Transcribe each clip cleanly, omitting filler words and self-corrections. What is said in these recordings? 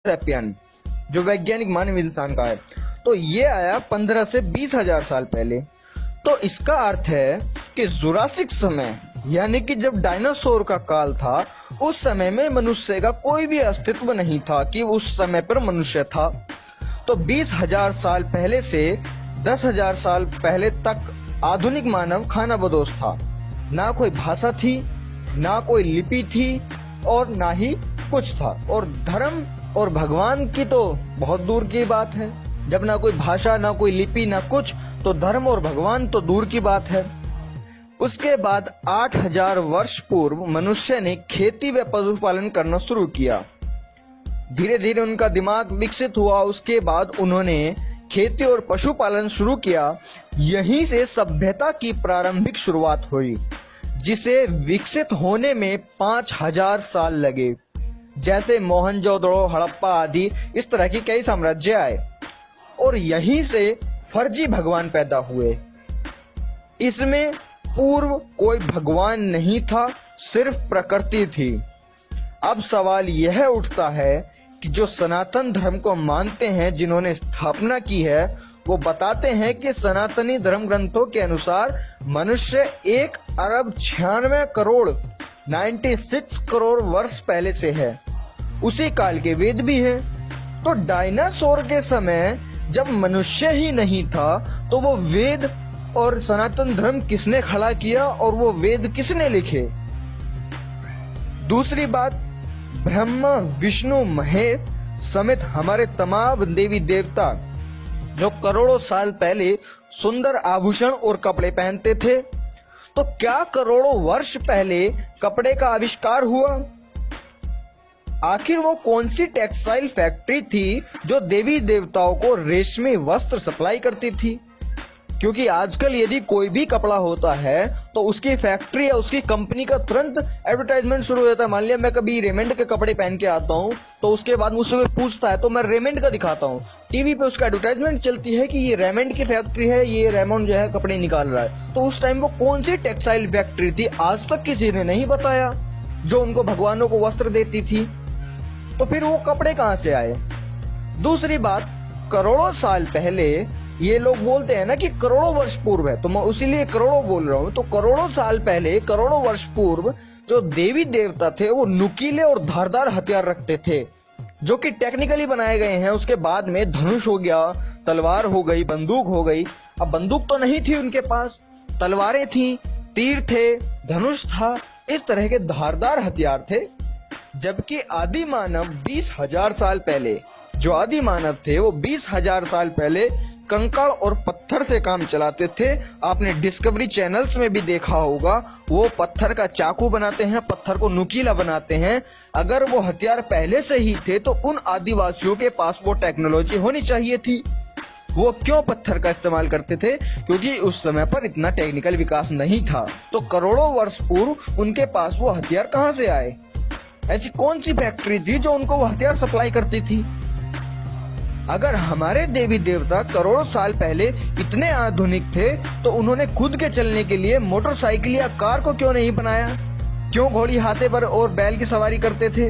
Sapien जो वैज्ञानिक मानव इंसान का है, तो ये आया 15 से 20,000 साल पहले। तो इसका अर्थ है कि जुरासिक समय यानी कि जब डायनासोर का काल था, उस समय में मनुष्य का कोई भी अस्तित्व नहीं था कि उस समय पर मनुष्य था। तो 20,000 साल पहले से 10,000 साल पहले तक आधुनिक मानव खानाबदोश था। ना कोई भाषा थी, ना कोई लिपि थी और ना ही कुछ था। और धर्म और भगवान की तो बहुत दूर की बात है। जब ना कोई भाषा, ना कोई लिपि, ना कुछ, तो धर्म और भगवान तो दूर की बात है। उसके बाद 8,000 वर्ष पूर्व मनुष्य ने खेती व पशुपालन करना शुरू किया। धीरे धीरे उनका दिमाग विकसित हुआ। उसके बाद उन्होंने खेती और पशुपालन शुरू किया। यहीं से सभ्यता की प्रारंभिक शुरुआत हुई, जिसे विकसित होने में 5,000 साल लगे। जैसे मोहनजोदड़ो, हड़प्पा आदि इस तरह की कई साम्राज्य आए और यहीं से फर्जी भगवान पैदा हुए। इसमें पूर्व कोई भगवान नहीं था, सिर्फ प्रकृति थी। अब सवाल यह उठता है कि जो सनातन धर्म को मानते हैं, जिन्होंने स्थापना की है, वो बताते हैं कि सनातनी धर्म ग्रंथों के अनुसार मनुष्य 1 अरब 96 करोड़ 96 करोड़ वर्ष पहले से है। उसी काल के वेद भी हैं। तो डायनासोर के समय जब मनुष्य ही नहीं था, तो वो वेद और सनातन धर्म किसने खड़ा किया और वो वेद किसने लिखे? दूसरी बात, ब्रह्मा, विष्णु, महेश समेत हमारे तमाम देवी देवता जो करोड़ों साल पहले सुंदर आभूषण और कपड़े पहनते थे, तो क्या करोड़ों वर्ष पहले कपड़े का आविष्कार हुआ? आखिर वो कौन सी टेक्सटाइल फैक्ट्री थी जो देवी देवताओं को रेशमी वस्त्र सप्लाई करती थी? क्योंकि आजकल यदि कोई भी कपड़ा होता है तो उसकी फैक्ट्री या उसकी कंपनी का तुरंत एडवर्टाइजमेंट शुरू हो जाता है। मान लिया मैं कभी रेमंड के कपड़े पहन के आता हूँ, तो उसके बाद मुझसे कोई पूछता है तो मैं रेमंड का दिखाता हूँ। टीवी पे उसका एडवर्टाइजमेंट चलती है कि ये रेमंड की फैक्ट्री है, ये रेमंड जो है कपड़े निकाल रहा है। तो उस टाइम वो कौन सी टेक्सटाइल फैक्ट्री थी, आज तक किसी ने नहीं बताया, जो उनको भगवानों को वस्त्र देती थी। तो फिर वो कपड़े कहाँ से आए? दूसरी बात, करोड़ों साल पहले, ये लोग बोलते हैं ना कि करोड़ों वर्ष पूर्व है, तो मैं उसीलिए करोड़ों बोल रहा हूँ। तो करोड़ों साल पहले, करोड़ों वर्ष पूर्व जो देवी देवता थे, वो नुकीले और धारदार हथियार रखते थे, जो कि टेक्निकली बनाए गए हैं। उसके बाद में धनुष हो गया, तलवार हो गई, बंदूक हो गई। अब बंदूक तो नहीं थी उनके पास, तलवारें थी, तीर थे, धनुष था, इस तरह के धारदार हथियार थे। जबकि आदि मानव 20,000 साल पहले, जो आदि मानव थे वो 20,000 साल पहले कंकड़ और पत्थर से काम चलाते थे। आपने डिस्कवरी चैनल्स में भी देखा होगा, वो पत्थर का चाकू बनाते हैं, पत्थर को नुकीला बनाते हैं। अगर वो हथियार पहले से ही थे तो उन आदिवासियों के पास वो टेक्नोलॉजी होनी चाहिए थी। वो क्यों पत्थर का इस्तेमाल करते थे? क्योंकि उस समय पर इतना टेक्निकल विकास नहीं था। तो करोड़ों वर्ष पूर्व उनके पास वो हथियार कहाँ से आए? ऐसी कौन सी फैक्ट्री थी जो उनको वो हथियार सप्लाई करती थी? अगर हमारे देवी देवता करोड़ों साल पहले इतने आधुनिक थे, तो उन्होंने खुद के चलने के लिए मोटरसाइकिल या कार को क्यों नहीं बनाया? क्यों घोड़ी हाथे पर और बैल की सवारी करते थे?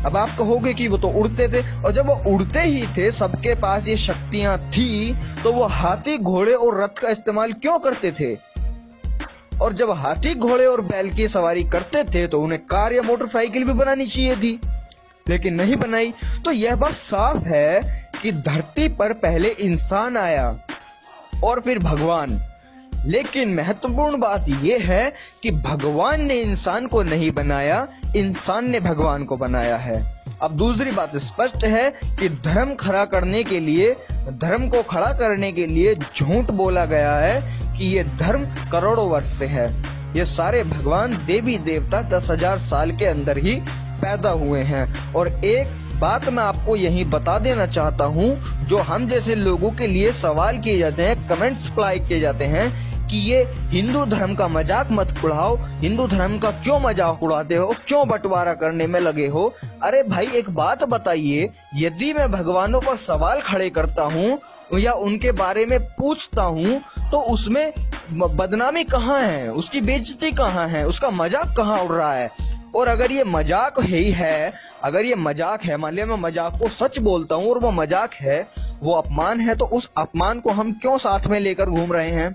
अब आप कहोगे कि वो तो उड़ते थे, और जब वो उड़ते ही थे, सबके पास ये शक्तियां थी, तो वो हाथी, घोड़े और रथ का इस्तेमाल क्यों करते थे? और जब हाथी, घोड़े और बैल की सवारी करते थे, तो उन्हें कार या मोटरसाइकिल भी बनानी चाहिए थी, लेकिन नहीं बनाई। तो यह बात साफ है कि धरती पर पहले इंसान आया और फिर भगवान। लेकिन महत्वपूर्ण बात यह है कि भगवान ने इंसान को नहीं बनाया, इंसान ने भगवान को बनाया है। अब दूसरी बात स्पष्ट है कि धर्म को खड़ा करने के लिए झूठ बोला गया है कि ये धर्म करोड़ों वर्ष से है। ये सारे भगवान, देवी देवता 10,000 साल के अंदर ही पैदा हुए हैं। और एक बात मैं आपको यही बता देना चाहता हूँ, जो हम जैसे लोगों के लिए सवाल किए जाते हैं, कमेंट्स अप्लाई किए जाते हैं कि ये हिंदू धर्म का मजाक मत उड़ाओ, हिंदू धर्म का क्यों मजाक उड़ाते हो, क्यों बंटवारा करने में लगे हो। अरे भाई, एक बात बताइए, यदि मैं भगवानों पर सवाल खड़े करता हूँ या उनके बारे में पूछता हूँ, तो उसमें बदनामी कहाँ है, उसकी बेइज्जती कहाँ है, उसका मजाक कहाँ उड़ रहा है? और अगर ये मजाक ही है, अगर ये मजाक है, मान लिया मैं मजाक को सच बोलता हूँ और वो मजाक है, वो अपमान है, तो उस अपमान को हम क्यों साथ में लेकर घूम रहे हैं?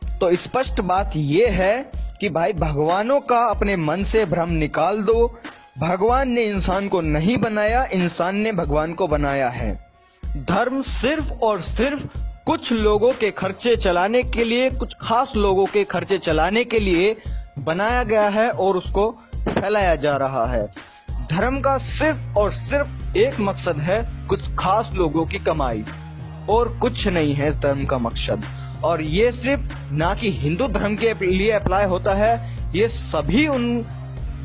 तो स्पष्ट बात ये है कि भाई भगवानों का अपने मन से भ्रम निकाल दो। भगवान ने इंसान को नहीं बनाया, इंसान ने भगवान को बनाया है। धर्म सिर्फ और सिर्फ कुछ लोगों के खर्चे चलाने के लिए, कुछ खास लोगों के खर्चे चलाने के लिए बनाया गया है और उसको फैलाया जा रहा है। धर्म का सिर्फ और सिर्फ एक मकसद है, कुछ खास लोगों की कमाई, और कुछ नहीं है इस धर्म का मकसद। और ये सिर्फ ना कि हिंदू धर्म के लिए अप्लाई होता है, ये सभी उन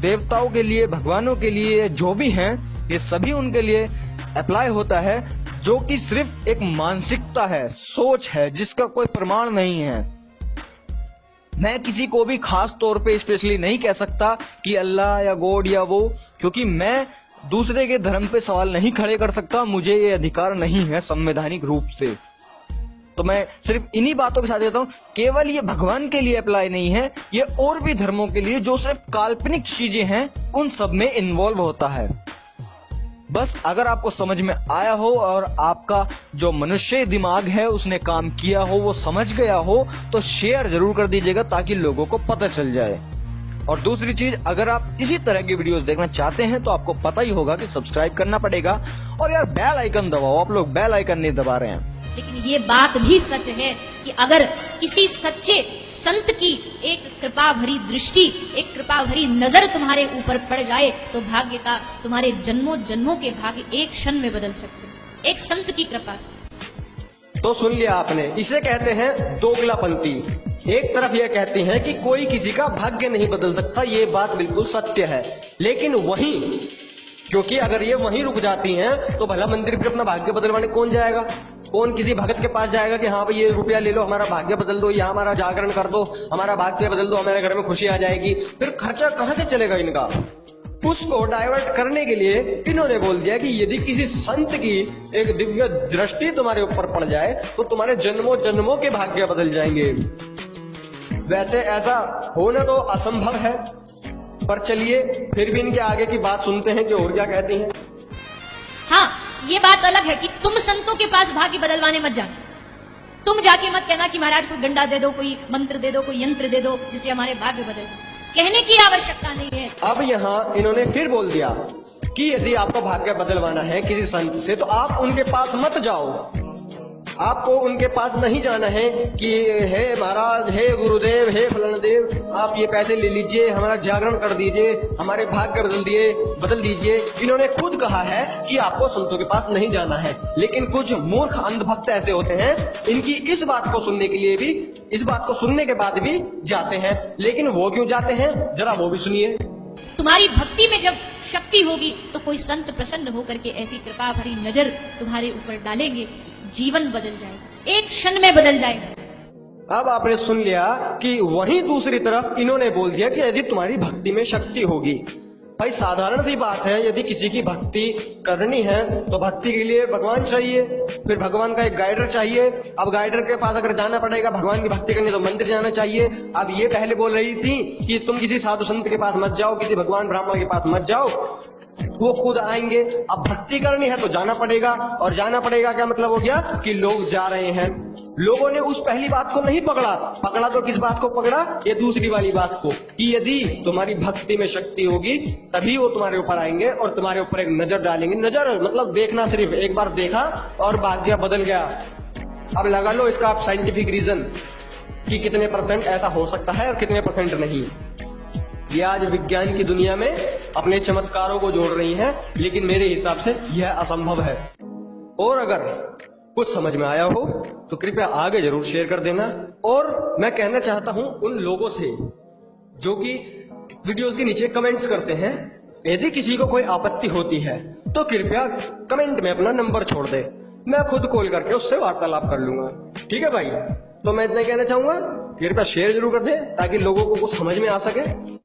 देवताओं के लिए, भगवानों के लिए जो भी हैं, ये सभी उनके लिए अप्लाई होता है, जो कि सिर्फ एक मानसिकता है, सोच है, जिसका कोई प्रमाण नहीं है। मैं किसी को भी खास तौर पे स्पेशली नहीं कह सकता कि अल्लाह या गॉड या वो, क्योंकि मैं दूसरे के धर्म पे सवाल नहीं खड़े कर सकता, मुझे ये अधिकार नहीं है संवैधानिक रूप से। तो मैं सिर्फ इन्हीं बातों के साथ कहता हूँ, केवल ये भगवान के लिए अप्लाई नहीं है, ये और भी धर्मों के लिए जो सिर्फ काल्पनिक चीजें हैं, उन सब में इन्वॉल्व होता है। बस अगर आपको समझ में आया हो और आपका जो मनुष्य दिमाग है उसने काम किया हो, वो समझ गया हो, तो शेयर जरूर कर दीजिएगा ताकि लोगों को पता चल जाए। और दूसरी चीज, अगर आप इसी तरह की वीडियोस देखना चाहते हैं तो आपको पता ही होगा कि सब्सक्राइब करना पड़ेगा। और यार बेल आइकन दबाओ, आप लोग बेल आइकन नहीं दबा रहे हैं। लेकिन ये बात भी सच है कि अगर किसी सच्चे संत की एक कृपा भरी दृष्टि, एक कृपा भरी नजर तुम्हारे ऊपर पड़ जाए तो भाग्य का, तुम्हारे जन्मों जन्मों के भाग्य एक क्षण में बदल सकते हैं, एक संत की कृपा से। तो सुन लिया आपने, इसे कहते हैं दोगलापंथी। एक तरफ यह कहती हैं कि कोई किसी का भाग्य नहीं बदल सकता, ये बात बिल्कुल सत्य है, लेकिन वहीं, क्योंकि अगर ये वहीं रुक जाती हैं तो भला मंदिर पे अपना भाग्य बदलवाने कौन जाएगा? कौन किसी भगत के पास जाएगा कि हाँ भाई ये रुपया ले लो, हमारा भाग्य बदल दो, या हमारा जागरण कर दो, हमारा भाग्य बदल दो, हमारे घर में खुशी आ जाएगी? फिर खर्चा कहाँ से चलेगा इनका? उसको डाइवर्ट करने के लिए इन्होंने बोल दिया कि यदि किसी संत की एक दिव्य दृष्टि तुम्हारे ऊपर पड़ जाए तो तुम्हारे जन्मों जन्मों के भाग्य बदल जाएंगे। वैसे ऐसा होना तो असंभव है, पर चलिए फिर भी इनके आगे की बात सुनते हैं कि और क्या कहती हैं। हाँ, ये बात अलग है कि तुम संतों के पास भाग्य बदलवाने मत जाना। तुम जाके मत कहना कि महाराज कोई गंडा दे दो, कोई मंत्र दे दो, कोई यंत्र दे दो जिससे हमारे भाग्य बदल। कहने की आवश्यकता नहीं है। अब यहाँ इन्होंने फिर बोल दिया कि यदि आपको भाग्य बदलवाना है किसी संत से तो आप उनके पास मत जाओ। आपको उनके पास नहीं जाना है कि हे महाराज, हे गुरुदेव, हे फलाना देव, आप ये पैसे ले लीजिए, हमारा जागरण कर दीजिए, हमारे भाग्य बदल दीजिए। इन्होंने खुद कहा है कि आपको संतों के पास नहीं जाना है, लेकिन कुछ मूर्ख अंधभक्त ऐसे होते हैं, इनकी इस बात को सुनने के लिए भी, इस बात को सुनने के बाद भी जाते हैं। लेकिन वो क्यों जाते हैं, जरा वो भी सुनिए। तुम्हारी भक्ति में जब शक्ति होगी तो कोई संत प्रसन्न होकर के ऐसी कृपा भरी नजर तुम्हारे ऊपर डालेंगे, जीवन बदल जाएगा, एक क्षण में बदल जाएगा। अब आपने सुन लिया कि वहीं दूसरी तरफ इन्होंने बोल दिया कि यदि तुम्हारी भक्ति में शक्ति होगी। भाई साधारण सी बात है, यदि किसी की भक्ति करनी है तो भक्ति के लिए भगवान चाहिए, फिर भगवान का एक गाइडर चाहिए। अब गाइडर के पास अगर जाना पड़ेगा भगवान की भक्ति करनी तो मंदिर जाना चाहिए। अब ये पहले बोल रही थी कि तुम किसी साधु संत के पास मत जाओ, किसी भगवान ब्राह्मण के पास मत जाओ, वो खुद आएंगे। अब भक्ति करनी है तो जाना पड़ेगा, और जाना पड़ेगा क्या मतलब हो गया कि लोग जा रहे हैं। लोगों ने उस पहली बात को नहीं पकड़ा तो किस बात को पकड़ा, ये दूसरी वाली बात को, कि यदि तुम्हारी भक्ति में शक्ति होगी तभी वो तुम्हारे ऊपर आएंगे और तुम्हारे ऊपर एक नजर डालेंगे। नजर मतलब देखना, सिर्फ एक बार देखा और भाग्य बदल गया। अब लगा लो इसका आप साइंटिफिक रीजन कि कितने % ऐसा हो सकता है और कितने % नहीं। ये आज विज्ञान की दुनिया में अपने चमत्कारों को जोड़ रही हैं, लेकिन मेरे हिसाब से यह असंभव है। और अगर कुछ समझ में आया हो तो कृपया आगे जरूर शेयर कर देना। और मैं कहना चाहता हूं उन लोगों से जो कि वीडियोस के नीचे कमेंट्स करते हैं, यदि किसी को कोई आपत्ति होती है तो कृपया कमेंट में अपना नंबर छोड़ दे, मैं खुद कॉल करके उससे वार्तालाप कर लूंगा। ठीक है भाई, तो मैं इतना कहना चाहूंगा, कृपया शेयर जरूर कर दे ताकि लोगों को कुछ समझ में आ सके।